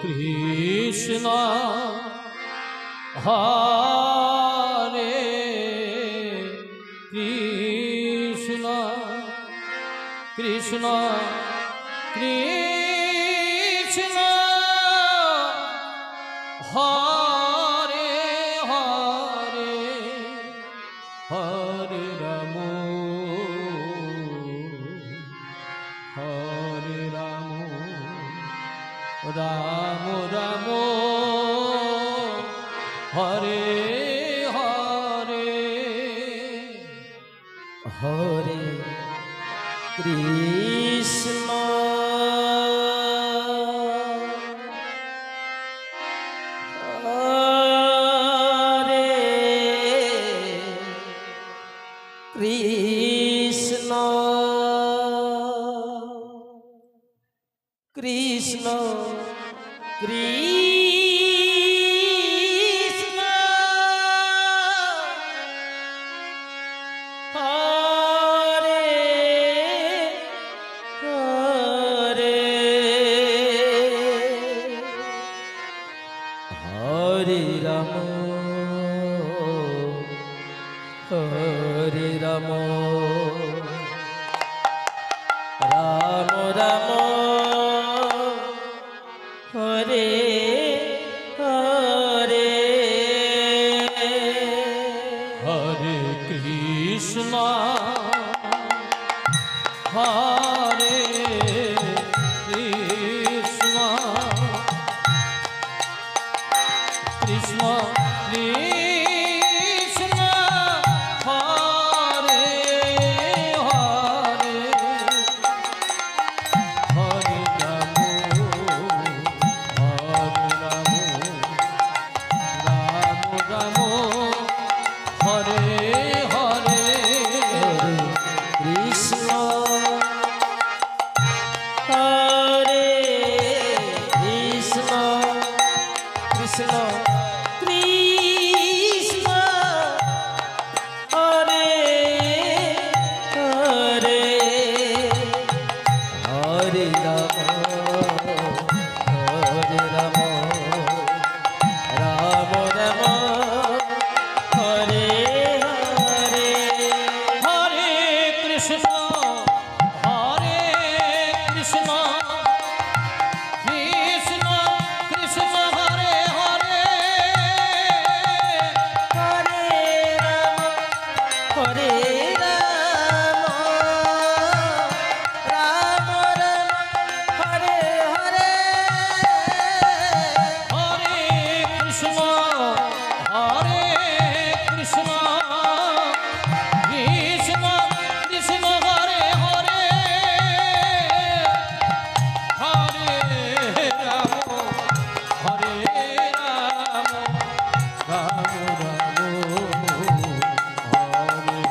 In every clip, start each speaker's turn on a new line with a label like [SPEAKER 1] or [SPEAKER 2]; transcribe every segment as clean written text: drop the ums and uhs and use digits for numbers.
[SPEAKER 1] Krishna হরে Krishna Krishna Krishna Hare Hare Hare Ram হরে Ram Ram Ram Hare Hare
[SPEAKER 2] Hare Krishna হরে Krishna Krishna Krishna Hare Hare Hare Ram হরে Ram Ram Ram Hare Hare
[SPEAKER 1] Hare Krishna হরে Krishna Krishna Krishna Hare Hare Hare Ram Ram Ram Hare Hare
[SPEAKER 2] Krishna হরে Krishna Krishna Krishna Hare Hare Hare Ram হরে Ram Ram Ram Hare Hare
[SPEAKER 1] Hare Krishna হরে Krishna Krishna Krishna Hare Hare
[SPEAKER 2] Hare Ram হরে Ram Ram Ram Hare Hare
[SPEAKER 1] Hare Krishna হরে Krishna Krishna Krishna Hare Hare Hare Ram হরে Ram Ram Ram Hare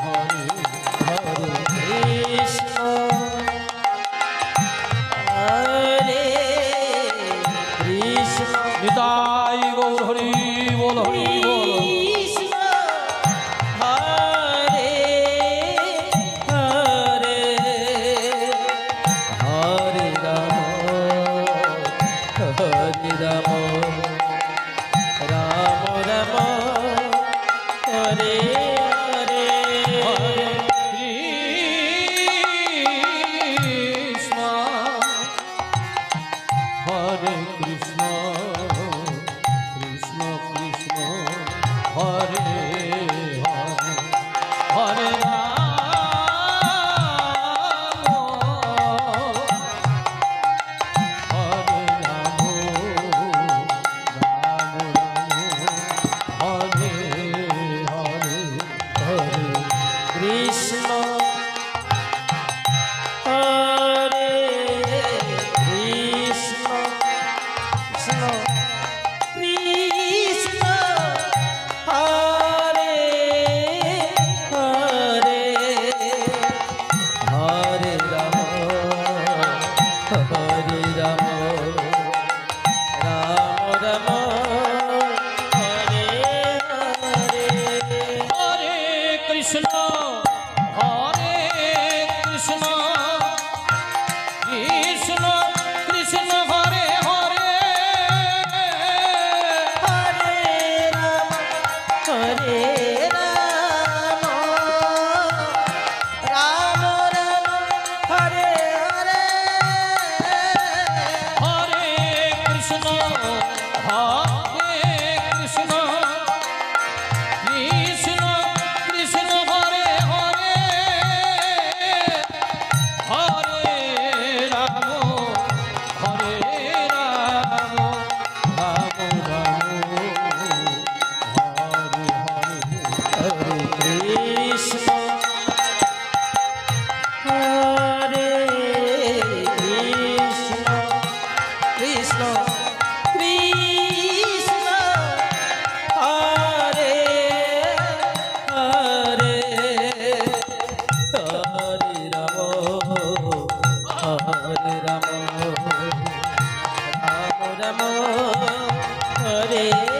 [SPEAKER 1] Hare
[SPEAKER 2] Hare Krishna হরে Krishna
[SPEAKER 1] Nitai Gour Hari বল Hari বল
[SPEAKER 2] Krishna Hare Hare Hare Ram হরে Ram Ram Ram Hare Hare
[SPEAKER 1] Hare Krishna হরে Krishna Krishna Krishna Hare Hare Hare Ram হরে Ram Ram Ram Hare Hare
[SPEAKER 2] Hare Krishna হরে Krishna Krishna Krishna Hare Hare Hare Ram হরে Ram Ram Ram Hare Hare
[SPEAKER 1] Hare Krishna হরে Krishna Krishna Krishna Hare Hare Krishna হরে Krishna Krishna Krishna Hare Hare Hare Ram হরে Ram Ram Ram Hare Hare
[SPEAKER 2] Krishna হরে Krishna Krishna Krishna Hare Hare Hare Ram হরে Ram Ram Ram হরে